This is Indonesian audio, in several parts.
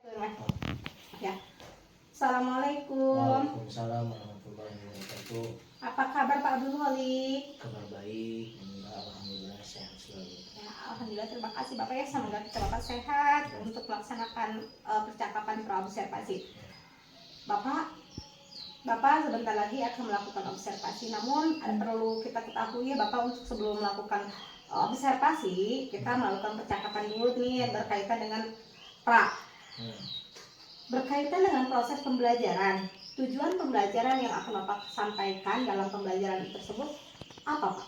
Ya. Assalamualaikum. Waalaikumsalam warahmatullahi wabarakatuh. Apa kabar Pak Abdul Holik? Kabar baik, alhamdulillah sehat selalu. Ya, alhamdulillah, terima kasih Bapak ya, semoga kita Bapak sehat untuk melaksanakan percakapan praobservasi. Bapak sebentar lagi akan melakukan observasi, namun perlu kita ketahui ya Bapak, untuk sebelum melakukan observasi kita melakukan percakapan dulu nih berkaitan dengan berkaitan dengan proses pembelajaran. Tujuan pembelajaran yang akan Bapak sampaikan dalam pembelajaran tersebut apa Pak?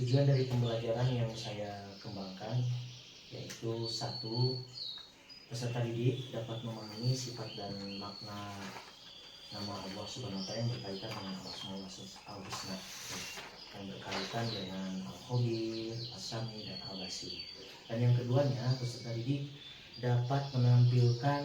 Tujuan dari pembelajaran yang saya kembangkan yaitu satu, peserta didik dapat memahami sifat dan makna nama Allah Subhanahu wa Ta'ala yang berkaitan dengan Asmaul Husna, yang berkaitan dengan Al-Khabir, As-Sami, dan Al-Basir. Dan yang keduanya, peserta didik dapat menampilkan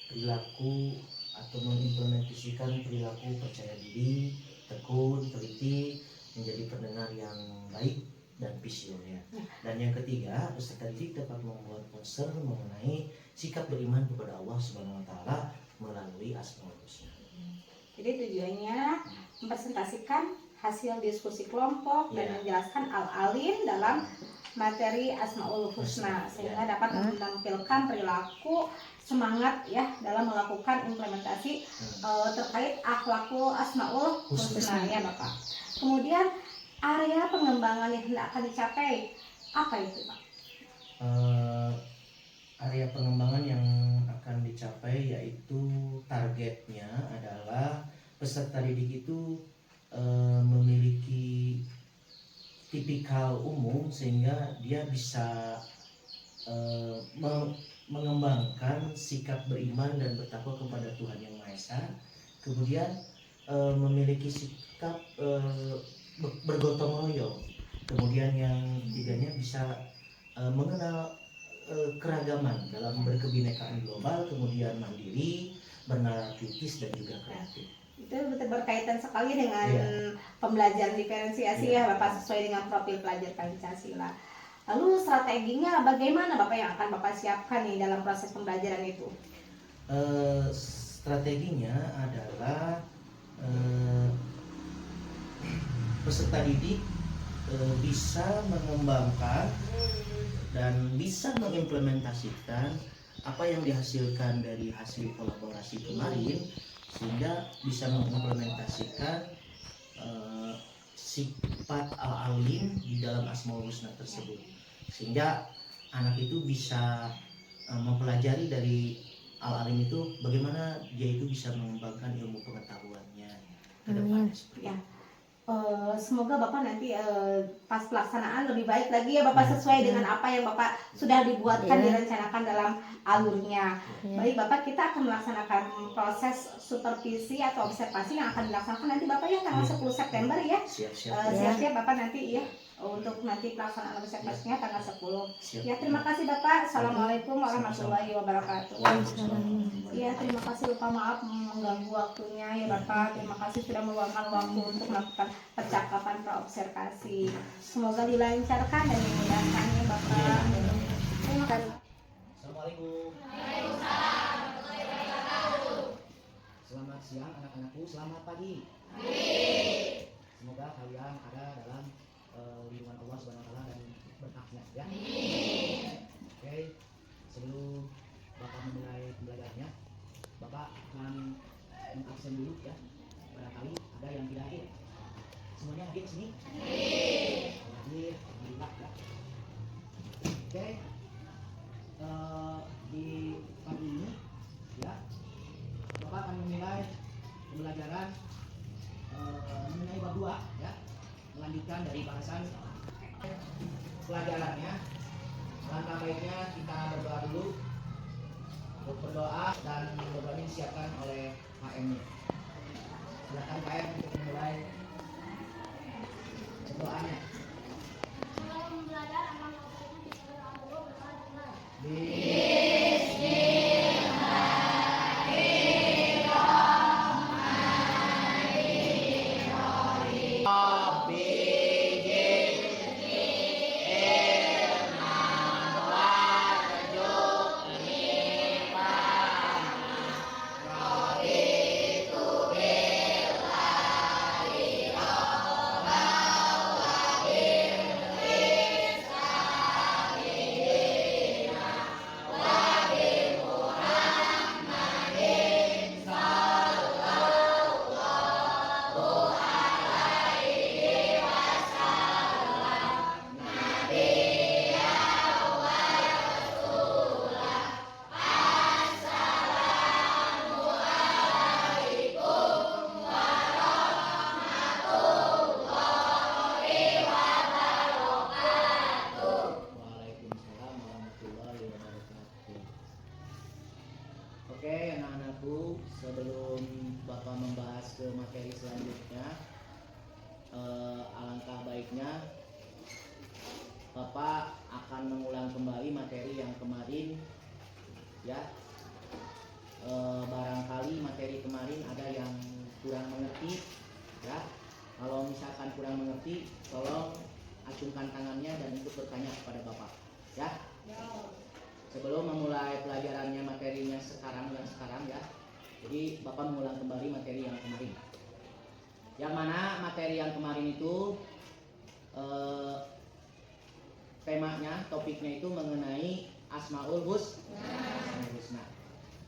perilaku atau mengimplementasikan perilaku percaya diri, tekun, teliti, menjadi pendengar yang baik dan visioner. Dan yang ketiga, peserta didik dapat membuat poster mengenai sikap beriman kepada Allah Subhanahu wa Ta'ala melalui Asmaul Husna. Jadi tujuannya mempresentasikan hasil diskusi kelompok dan menjelaskan al-alim dalam materi Asmaul Husna, sehingga dapat menampilkan perilaku semangat ya dalam melakukan implementasi terkait akhlakul Asmaul Husna ya Bapak. Kemudian area pengembangan yang hendak akan dicapai apa itu Pak? Area pengembangan yang akan dicapai yaitu targetnya adalah peserta didik itu memiliki tipikal umum sehingga dia bisa mengembangkan sikap beriman dan bertakwa kepada Tuhan Yang Maha Esa. Kemudian memiliki sikap bergotong royong. Kemudian yang ketiganya bisa mengenal keragaman dalam berkebinekaan global, kemudian mandiri, bernalar kritis, dan juga kreatif. Itu berkaitan sekali dengan pembelajaran diferensiasi ya Bapak, sesuai dengan profil pelajar Pancasila. Lalu strateginya bagaimana Bapak yang akan Bapak siapkan nih dalam proses pembelajaran itu? Strateginya adalah peserta didik bisa mengembangkan dan bisa mengimplementasikan apa yang dihasilkan dari hasil kolaborasi kemarin, sehingga bisa mengimplementasikan sifat al-alim di dalam Asmaul Husna tersebut, sehingga anak itu bisa mempelajari dari al-alim itu bagaimana dia itu bisa mengembangkan ilmu pengetahuannya ke depannya seperti itu. Semoga Bapak nanti pas pelaksanaan lebih baik lagi ya Bapak, sesuai dengan apa yang Bapak sudah dibuatkan, direncanakan dalam alurnya. Baik Bapak, kita akan melaksanakan proses supervisi atau observasi yang akan dilaksanakan nanti Bapak ya tanggal 10 September ya. Siap-siap Bapak nanti ya untuk nanti pelaksanaan observasinya tanggal 10. Ya, terima kasih Bapak. Assalamualaikum warahmatullahi wabarakatuh. Ya, terima kasih Bapak, maaf mengganggu waktunya ya Bapak. Terima kasih sudah meluangkan waktu untuk melakukan percakapan praobservasi. Semoga dilancarkan dan dimudahkan ya Bapak. Terima kasih. Assalamualaikum. Selamat siang anak-anakku, selamat pagi. Semoga kalian ada dalam lindungan Allah Subhanahu wa Ta'ala dan berkahnya ya. Oke, sebelum Bapak memulai pembelajarannya, Bapak akan mengabsen dulu ya. Barangkali ada yang tidak hadir. Semuanya hadir sini? Hadir, alhamdulillah ya. Oke, di pagi ini ya, Bapak akan memulai pembelajaran mengenai bab 2 ya, melanjutkan dari bahasan pelajarannya. Langkah baiknya kita berdoa dulu. Untuk berdoa dan berdoa ini disiapkan oleh HM-nya. Silakan HM untuk memulai doanya. Oke, anak-anakku, sebelum Bapak membahas ke materi selanjutnya, alangkah baiknya Bapak akan mengulang kembali materi yang kemarin, ya. Barangkali materi kemarin ada yang kurang mengerti, ya. Kalau misalkan kurang mengerti, tolong acungkan tangannya dan ikut bertanya kepada Bapak, ya. Sebelum memulai pelajarannya materinya sekarang ya. Jadi Bapak mengulang kembali materi yang kemarin. Yang mana materi yang kemarin itu temanya, topiknya itu mengenai Asmaul Husna.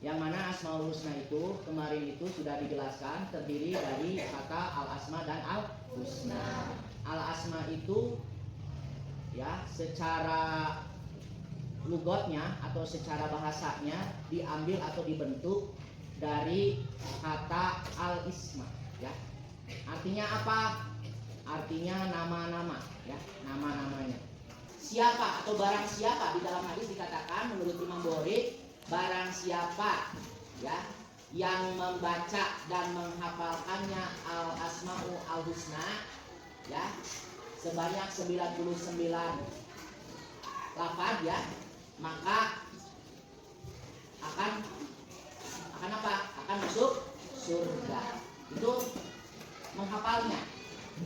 Yang mana Asmaul Husna itu kemarin itu sudah dijelaskan terdiri dari kata Al-Asma dan Al-Husna. Al-Asma itu ya secara lugotnya atau secara bahasanya diambil atau dibentuk dari kata al-isma, ya. Artinya apa? Artinya nama-nama, ya, nama-namanya. Siapa atau barang siapa, di dalam hadis dikatakan menurut Imam Bukhari, barang siapa ya yang membaca dan menghafalkannya al-asma'u al-husna ya sebanyak 99 lafaz ya, maka akan apa? Akan masuk surga. Itu menghafalnya.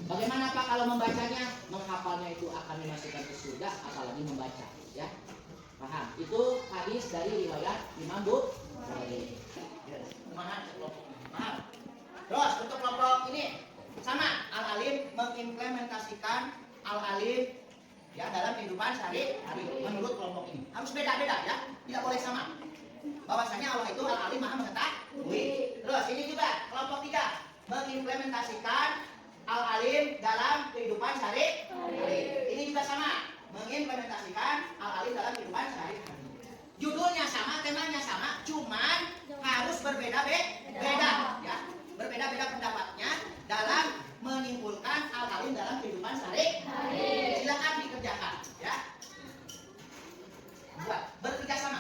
Bagaimana Pak kalau membacanya? Menghafalnya itu akan dimasukkan ke surga, apalagi membaca, ya. Paham? Itu hadis dari riwayat Imam Bukhari. Paham? Terus untuk kelompok ini sama, Al-Alim mengimplementasikan Al-Alim ya dalam kehidupan sehari-hari menurut kelompok ini. Harus beda-beda ya, tidak boleh sama. Bahwasanya Allah itu Al-Alim Maha Mengetahui. Terus ini juga kelompok 3 mengimplementasikan Al-Alim dalam kehidupan sehari-hari. Ini juga sama, mengimplementasikan Al-Alim dalam kehidupan sehari-hari. Judulnya sama, temanya sama, cuman harus berbeda-beda ya. Berbeda-beda pendapatnya dalam menyimpulkan Al-Alim dalam kehidupan sehari-hari. Silakan dikerjakan ya. Buat bekerja sama.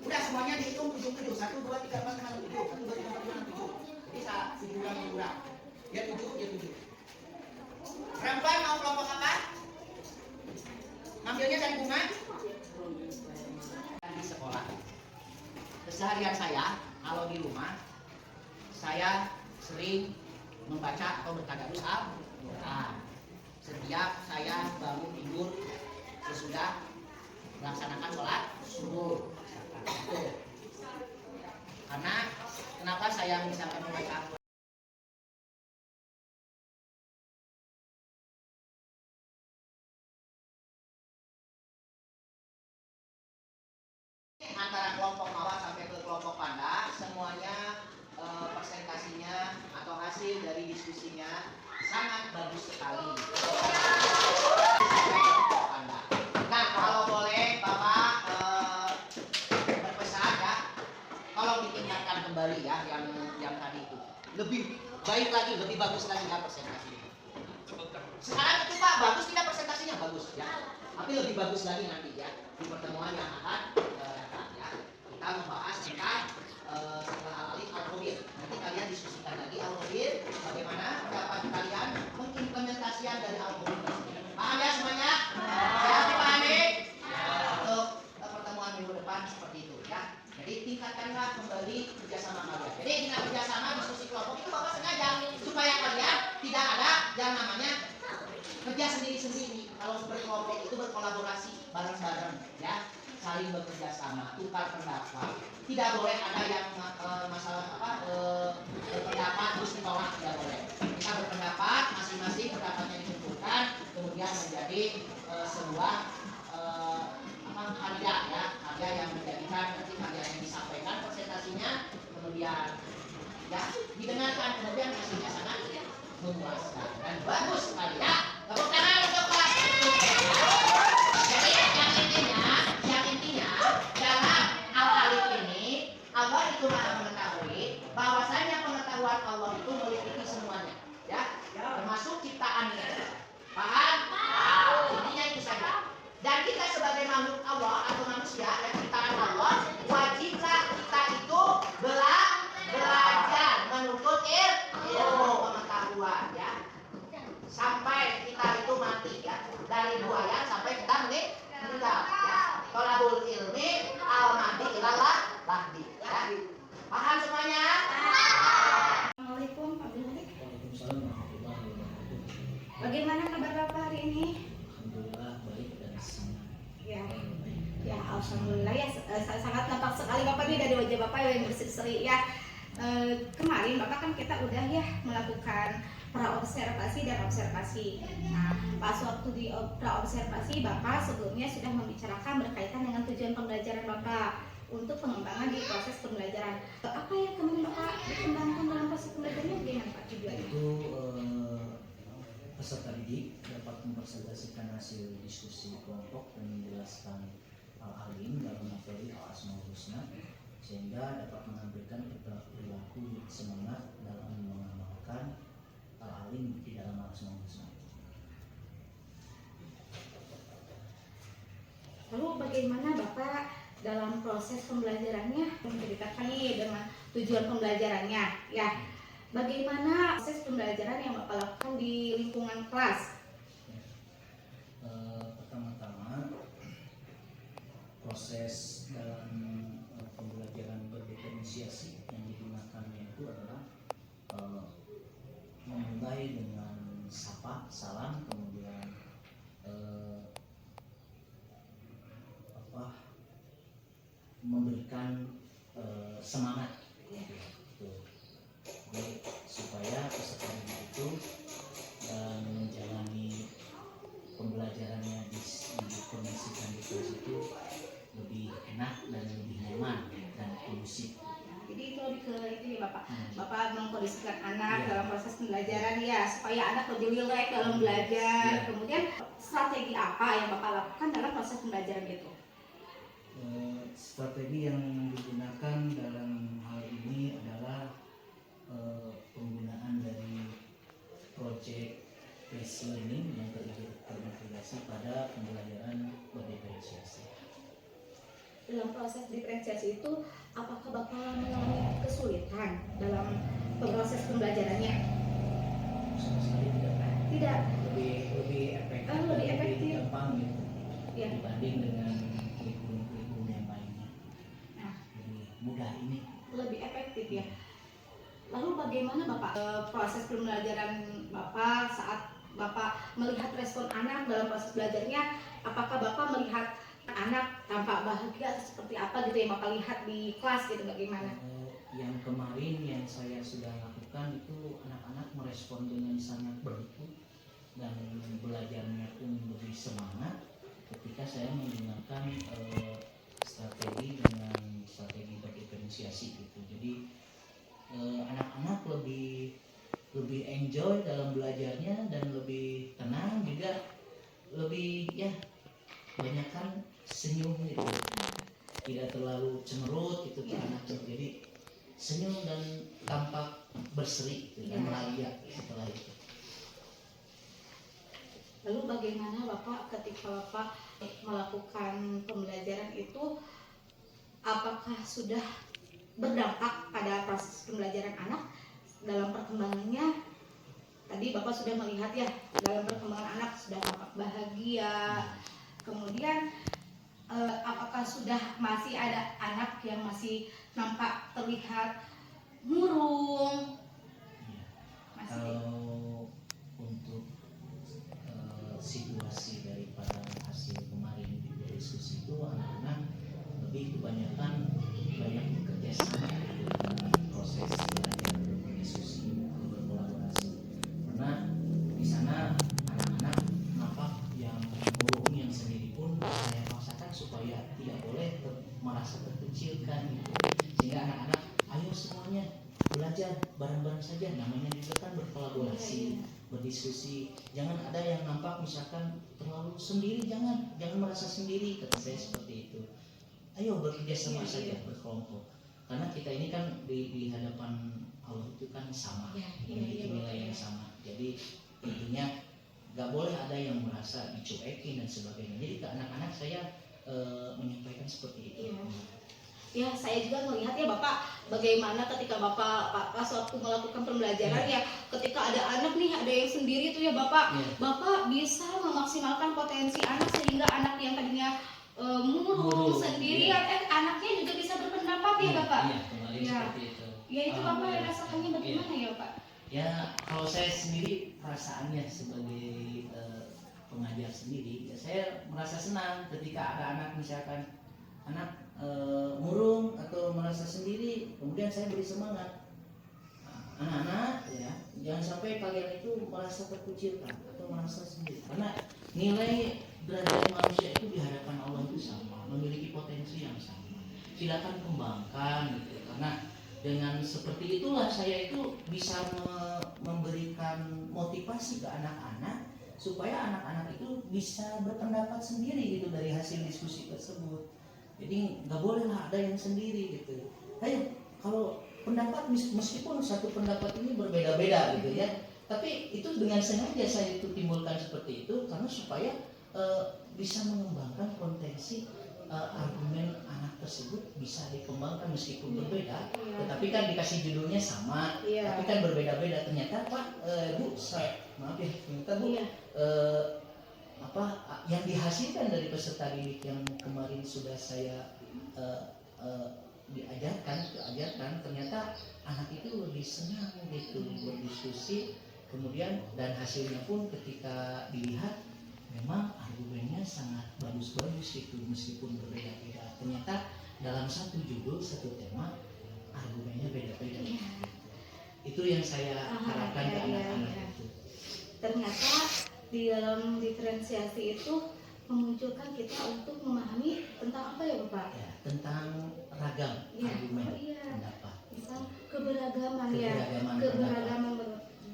Udah semuanya dihitung 77, 1, 2, 3, 4, 5, 6, 7, 1, 2, 3, 4, 5, 6, 7. Jadi salah, kurang. Dia 7. Perempuan mau kelompok apa? Ngambilnya dari bunga? Di sekolah. Keseharian saya, kalau di rumah, saya sering membaca atau bertadarus Al-Quran. Setiap saya bangun tidur sesudah melaksanakan sholat subuh. Karena kenapa saya misalkan membaca Al-Quran? Antara kelompok mawar sampai ke kelompok panda, semuanya presentasinya atau hasil dari diskusinya sangat bagus sekali. Nah, kalau boleh Bapak berpesan ya, tolong ditingkatkan kembali ya yang tadi itu. Lebih baik lagi, lebih bagus lagi ya presentasinya. Sekarang itu Pak, bagus tidak presentasinya? Bagus ya. Tapi lebih bagus lagi nanti ya di pertemuan yang akan datang ya. Kita membahas tentang setelah Al-Alif Al-Khabir. Nanti kalian diskusikan lagi Al-Khabir, bagaimana pendapat kalian mengimplementasikan dari Al-Khabir. Paham ya semuanya? Saya dipahami? Untuk pertemuan minggu depan seperti itu ya. Jadi tingkatkanlah kembali kerjasama kalian. Jadi dengan kerjasama diskusi kelompok itu Bapak sengaja supaya kalian tidak ada yang namanya kerja sendiri-sendiri. Kalau berkelompok itu berkolaborasi bareng-bareng ya, saling bekerja sama, tukar pendapat. Tidak boleh ada yang masalah berpendapat terus ditolak, tidak boleh. Kita berpendapat, masing-masing pendapatnya dikumpulkan, kemudian menjadi sebuah karya ya, karya yang menjadikan nanti karya yang disampaikan presentasinya, kemudian ya didengarkan, kemudian hasilnya sangat memuaskan dan bagus sekali ya. Tepuk tangan untuk kelas itu. Jadi yang intinya dalam Al-Alif ini Allah itu Maha Mengetahui, bahwasanya pengetahuan Allah itu meliputi semuanya ya, termasuk ciptaannya. Paham? Intinya itu saja. Dan kita sebagai makhluk Allah atau manusia dan ciptaan Allah, wajiblah kita itu yang berseri-seri ya. Kemarin Bapak kan kita udah ya melakukan praobservasi dan observasi. Nah, pas waktu di praobservasi Bapak sebelumnya sudah membicarakan berkaitan dengan tujuan pembelajaran Bapak untuk pengembangan di proses pembelajaran. Apa yang kemudian Bapak dikembangkan dalam proses pembelajarannya bagaimana Pak tujuannya? Itu peserta didik dapat mempresentasikan hasil diskusi kelompok dan menjelaskan al-alim dalam materi al-asmaul husna sehingga dapat menampilkan perilaku semangat dalam mengamalkan al-alim di dalam al-asmaul husna. Lalu bagaimana Bapak dalam proses pembelajarannya menceritakan nih dengan tujuan pembelajarannya ya? Bagaimana proses pembelajaran yang Bapak lakukan di lingkungan kelas? Pertama-tama proses dalam pembelajaran berdiferensiasi yang digunakannya itu adalah memulai dengan sapa, salam, kemudian memberikan semangat gitu. Jadi, supaya peserta didik itu menjalani pembelajarannya di kondisikan di kelas itu lebih enak dan lebih nyaman dan kondusif. Jadi itu lebih ke itu ya Bapak. Bapak mengkondisikan anak dalam proses pembelajaran ya supaya anak lebih rileks dalam belajar. Kemudian strategi apa yang Bapak lakukan dalam proses pembelajaran itu? Strategi yang digunakan dalam hal ini adalah penggunaan dari project based learning yang terintegrasi pada pembelajaran berdiferensiasi. Dalam proses diferensiasi itu apakah Bapak mengalami kesulitan dalam proses pembelajarannya? Sama sekali tidak. Tidak. Lebih efektif, lebih efektif. gampang gitu Ya. dibanding dengan kurikulum yang lainnya. Nah, Lebih mudah ini. lebih efektif ya. Lalu bagaimana Bapak proses pembelajaran Bapak saat Bapak melihat respon anak dalam proses belajarnya? Apakah Bapak melihat anak tampak bahagia atau seperti apa gitu yang Bapak lihat di kelas gitu bagaimana? Yang kemarin yang saya sudah lakukan itu anak-anak merespon dengan sangat berikut dan belajarnya pun lebih semangat ketika saya menggunakan strategi dengan strategi berdiferensiasi gitu. Jadi anak-anak lebih enjoy dalam belajarnya dan lebih tenang juga, lebih ya banyakkan senyum gitu, tidak terlalu cemerut gitu ke anaknya, jadi senyum dan tampak berseri gitu, dan bahagia setelah itu. Lalu bagaimana Bapak ketika Bapak melakukan pembelajaran itu, apakah sudah berdampak pada proses pembelajaran anak dalam perkembangannya? Tadi Bapak sudah melihat ya dalam perkembangan anak sudah tampak bahagia. Kemudian apakah sudah masih ada anak yang masih nampak terlihat murung? Masih. Kalau untuk situasi daripada hasil kemarin di diskusi itu, anak-anak lebih kebanyakan banyak bekerja sama dalam proses belajar berdiskusi berkolaborasi, karena di sana anak-anak nampak yang murung yang sendiri pun saya paksakan supaya tidak boleh merasa terkecilkan gitu. Sehingga anak-anak ayo semuanya belajar bareng-bareng saja, namanya juga kan berkolaborasi, berdiskusi. Jangan ada yang nampak misalkan terlalu sendiri, jangan merasa sendiri, kata saya seperti itu. Ayo bekerja sama saja, berkelompok, karena kita ini kan di hadapan Allah itu kan sama, memiliki nilai yang sama. Jadi intinya nggak boleh ada yang merasa dicuekin dan sebagainya. Jadi ke anak-anak saya menyampaikan seperti itu. Ya, saya juga melihat ya Bapak, bagaimana ketika Bapak pas waktu melakukan pembelajaran ya, ketika ada anak nih, ada yang sendiri tuh ya Bapak, Bapak bisa memaksimalkan potensi anak sehingga anak yang tadinya murung sendirian, anaknya juga bisa berpendapat ya Bapak. Iya, kembali seperti itu. Ya itu Bapak rasakannya bagaimana ya Pak? Ya kalau saya sendiri perasaannya sebagai pengajar sendiri, ya saya merasa senang ketika ada anak misalkan anak murung atau merasa sendiri, kemudian saya beri semangat. Anak-anak ya, jangan sampai kalian itu merasa terkucilkan atau merasa sendiri, karena nilai derajat manusia itu di hadapan Allah itu sama, memiliki potensi yang sama. Silakan kembangkan gitu, karena dengan seperti itulah saya itu bisa memberikan motivasi ke anak-anak supaya anak-anak itu bisa berpendapat sendiri gitu dari hasil diskusi tersebut. Jadi nggak bolehlah ada yang sendiri gitu. Ayo, kalau pendapat meskipun satu pendapat ini berbeda-beda gitu ya, tapi itu dengan sengaja saya itu timbulkan seperti itu karena supaya bisa mengembangkan potensi argumen anak tersebut bisa dikembangkan meskipun berbeda, tetapi kan dikasih judulnya sama, tapi kan berbeda-beda. Ternyata Pak, Bu, saya maaf ya, ternyata Bu, yang dihasilkan dari peserta didik yang kemarin sudah saya diajarkan, ternyata anak itu lebih senang gitu berdiskusi, kemudian dan hasilnya pun ketika dilihat memang argumennya sangat bagus-bagus itu meskipun berbeda-beda. Ternyata dalam satu judul, satu tema, argumennya beda-beda. Itu yang saya harapkan ke anak-anak itu. Ternyata di dalam diferensiasi itu memunculkan kita untuk memahami tentang apa ya Bapak? Ya, tentang ragam argumen pendapat. Tentang keberagaman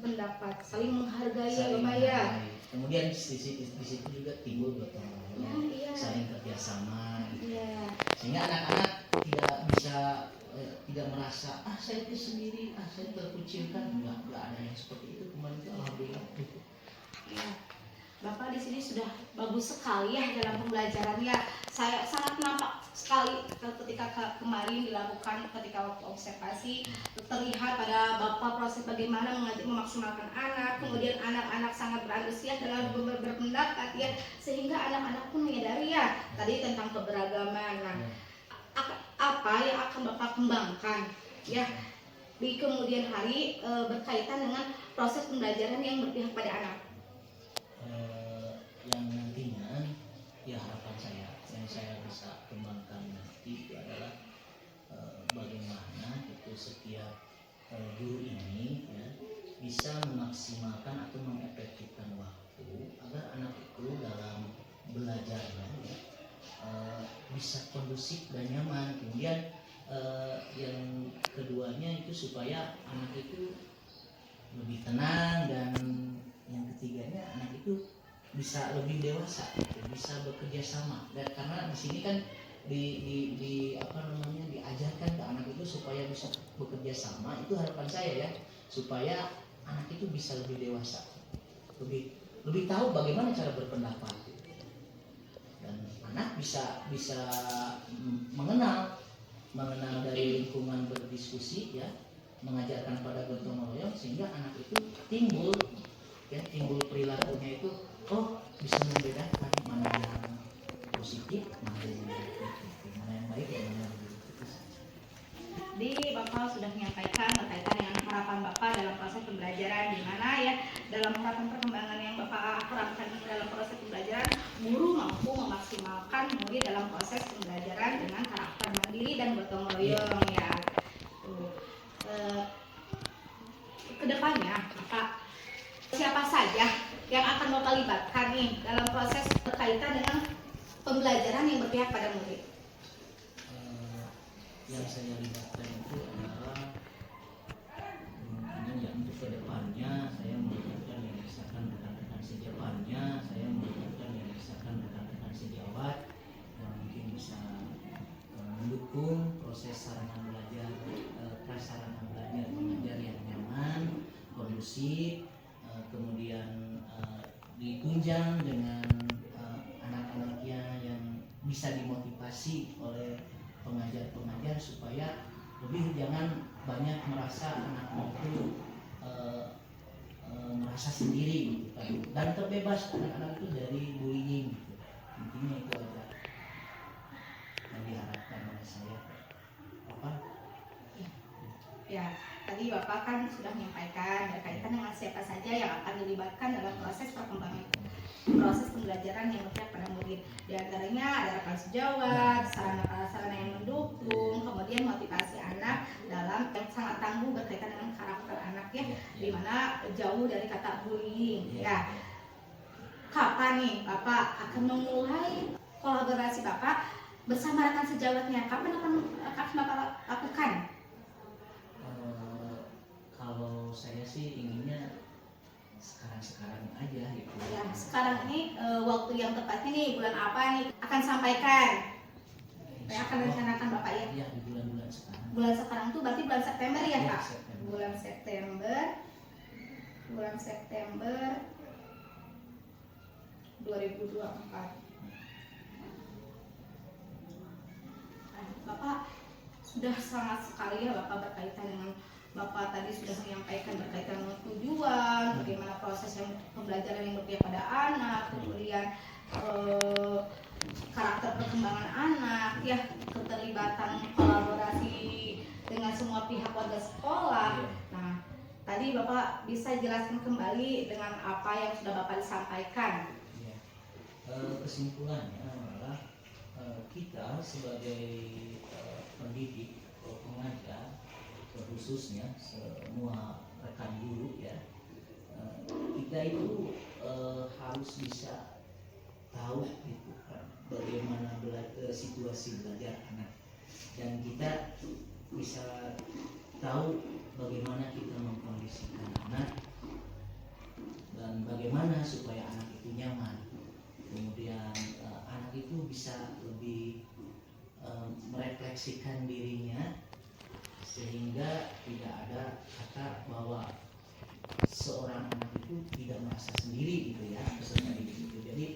pendapat, saling menghargai ya Bapak ya. Kemudian di situ juga timbul gotong royong, saling kerjasama, sehingga anak-anak tidak merasa saya itu sendiri, saya terkucilkan, nggak ada yang seperti itu. Kemarin itu alhamdulillah. Ya. Bapak di sini sudah bagus sekali ya dalam pembelajarannya. Saya sangat nampak sekali ketika kemarin dilakukan ketika waktu observasi, terlihat pada Bapak proses bagaimana memaksimalkan anak, kemudian anak-anak sangat berantusias dalam berpendapat ya, sehingga anak-anak pun menyadari ya tadi tentang keberagaman. Nah, apa yang akan Bapak kembangkan ya di kemudian hari berkaitan dengan proses pembelajaran yang berpihak pada anak? Yang nantinya ya harapan saya yang saya bisa kembangkan nanti itu adalah bagaimana itu setiap guru ini ya, bisa memaksimalkan atau mengefektifkan waktu agar anak itu dalam belajarnya ya, bisa kondusif dan nyaman. Kemudian yang keduanya itu supaya anak itu lebih tenang, dan yang ketiganya anak itu bisa lebih dewasa, bisa bekerja sama. Dan karena di sini kan diajarkan ke anak itu supaya bisa bekerja sama, itu harapan saya ya, supaya anak itu bisa lebih dewasa, lebih tahu bagaimana cara berpendapat, dan anak bisa mengenal dari lingkungan berdiskusi ya, mengajarkan pada gotong royong, sehingga anak itu timbul perilakunya itu bisa membedakan mana yang positif, mana yang negatif, mana yang baik dan mana yang buruk. Jadi Bapak sudah menyampaikan berkaitan dengan harapan Bapak dalam proses pembelajaran, di mana ya dalam harapan perkembangan yang Bapak harapkan dalam proses pembelajaran, guru mampu memaksimalkan murid dalam proses pembelajaran dengan karakter mandiri dan gotong royong ya. Kedepannya Bapak, siapa saja yang akan Bapak libatkan nih dalam proses berkaitan dengan pembelajaran yang berpihak pada murid? Yang saya libatkan itu adalah untuk kedepannya saya melibatkan yang misalkan rekan-rekan sejabatnya, saya melibatkan yang misalkan rekan-rekan sejawat yang mungkin bisa mendukung proses sarana belajar, prasarana belajar mengajar yang nyaman, kondusif, kemudian ditunjang dengan anak-anaknya yang bisa dimotivasi oleh pengajar-pengajar supaya jangan banyak merasa anak-anak itu merasa sendiri gitu, dan terbebas anak-anak itu dari bullying gitu. Intinya itu aja yang diharapkan oleh saya. Ya, tadi Bapak kan sudah menyampaikan berkaitan dengan siapa saja yang akan dilibatkan dalam proses perkembangan proses pembelajaran yang berpihak pada murid. Di antaranya ada rekan sejawat, sarana-sarana yang mendukung, kemudian motivasi anak dalam jauh dari kata bullying. Iya. Ya, kapan nih Bapak akan memulai kolaborasi Bapak bersama rekan sejawatnya? Kapan akan Bapak lakukan? Kalau saya sih inginnya sekarang aja gitu. Ya, sekarang ini waktu yang tepatnya nih bulan apa nih akan sampaikan? Saya akan rencanakan Bapak ya. Ya, di bulan-bulan sekarang. Bulan sekarang tuh berarti bulan September ya, Ya, Pak? September. Bulan September 2024. Nah, Bapak sudah sangat sekali ya Bapak berkaitan dengan Bapak tadi sudah menyampaikan berkaitan dengan tujuan, bagaimana proses yang pembelajaran yang berpihak pada anak, kemudian karakter perkembangan anak, ya keterlibatan kolaborasi dengan semua pihak warga sekolah. Nah, tadi Bapak bisa jelaskan kembali dengan apa yang sudah Bapak sampaikan. Ya. Kesimpulannya adalah kita sebagai pendidik, pengajar, khususnya semua rekan guru ya, kita itu harus bisa tahu gitu kan, bagaimana situasi belajar anak, dan kita bisa tahu bagaimana kita mengkondisikan anak dan bagaimana supaya anak itu nyaman. Kemudian anak itu bisa lebih merefleksikan dirinya sehingga tidak ada kata bahwa seorang anak itu tidak merasa sendiri gitu ya, peserta didik itu. Jadi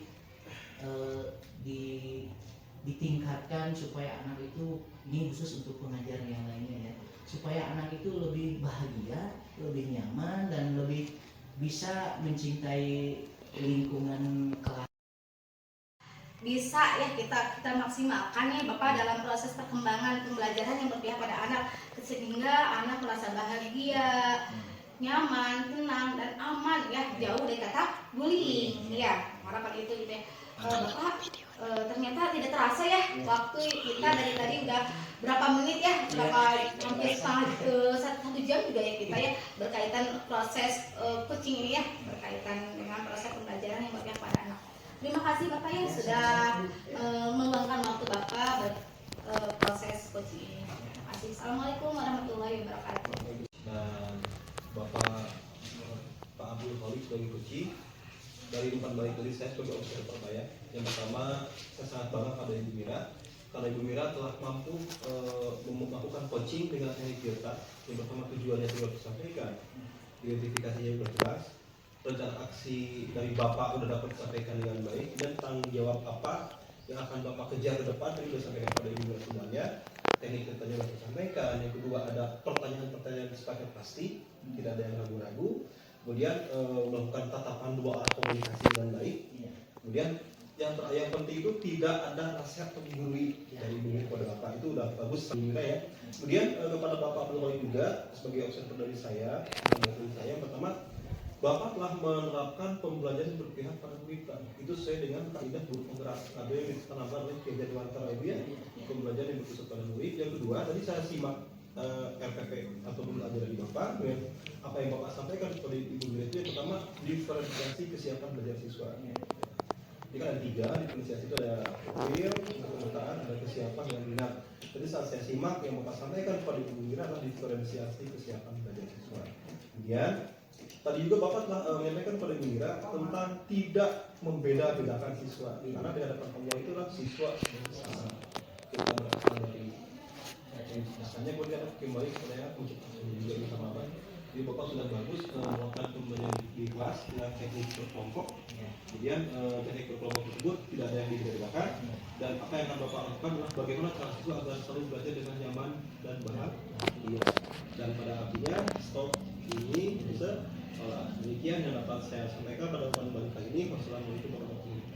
ditingkatkan supaya anak itu, ini khusus untuk pengajar yang lainnya ya, supaya anak itu lebih bahagia, lebih nyaman, dan lebih bisa mencintai lingkungan kelas. Bisa ya kita maksimalkan ya Bapak dalam proses perkembangan pembelajaran yang berpihak pada anak, sehingga anak merasa bahagia, nyaman, tenang, dan aman ya, jauh dari kata bullying ya. Harapan itu gitu ya. Bapak ternyata tidak terasa ya waktu kita dari tadi udah berapa menit ya, berapa hampir satu jam juga ya kita ya berkaitan proses coaching ini ya, berkaitan dengan proses pembelajaran yang berpihak pada anak. Terima kasih Bapak ya sudah meluangkan waktu Bapak proses coaching ini. Terima kasih. Assalamualaikum warahmatullahi wabarakatuh. Dan Bapak Pak Abdul Khalid sebagai coaching, dari umpan balik dari saya sebagai observer ya. Yang pertama, saya sangat bangga pada Ibu Mira karena Ibu Mira telah mampu melakukan coaching dengan teknik Tirta. Yang pertama, tujuannya sudah disampaikan, identifikasinya sudah jelas, rencana aksi dari Bapak sudah dapat disampaikan dengan baik, dan tanggung jawab apa yang akan Bapak kejar ke depan tadi sudah disampaikan pada Ibu Mira semuanya. Teknik Tirtanya sudah disampaikan. Yang kedua, ada pertanyaan-pertanyaan sifatnya pasti, tidak ada yang ragu-ragu. Kemudian melakukan tatapan dua arah komunikasi dengan baik. Kemudian yang penting itu tidak ada nasihat atau menggurui dari Ibu kepada Bapak, itu udah bagus ya. Kemudian kepada Bapak Abdul Khalid juga sebagai observer dari saya, yang pertama, Bapak telah menerapkan pembelajaran berpihak pada murid. Itu sesuai dengan kaidah guru penggerak. Ada yang ditanamkan oleh Kiai Jadwantara Ibu ya, pembelajaran yang berpusat pada murid. Yang kedua, tadi saya simak RPP atau belajar dari Bapak, apa yang Bapak sampaikan kepada Ibu Mira itu yang pertama, diferensiasi kesiapan belajar siswa. Ini kan ada tiga, diferensiasi itu ada profil, pemetaan, ada kesiapan dan minat. Jadi saat saya simak yang Bapak sampaikan kepada Ibu Mira adalah diferensiasi kesiapan belajar siswa. Kemudian tadi juga Bapak telah menyampaikan kepada Ibu Mira tentang tidak membeda-bedakan siswa, karena di hadapan Allah itu adalah siswa sama. Kita berasal dari dasarnya kemudian kembali kepada menciptakan juga bersama Bapak. Jadi Bapak sudah bagus melakukan pembelajaran di kelas dengan teknik berkelompok. Kemudian teknik berkelompok tersebut tidak ada yang dibedakan, dan apa yang akan Bapak lakukan adalah bagaimana cara siswa agar selalu belajar dengan nyaman dan bahagia. Dan pada akhirnya stop ini bisa demikian yang dapat saya sampaikan pada umpan balik kali ini. Wassalamualaikum warahmatullahi wabarakatuh.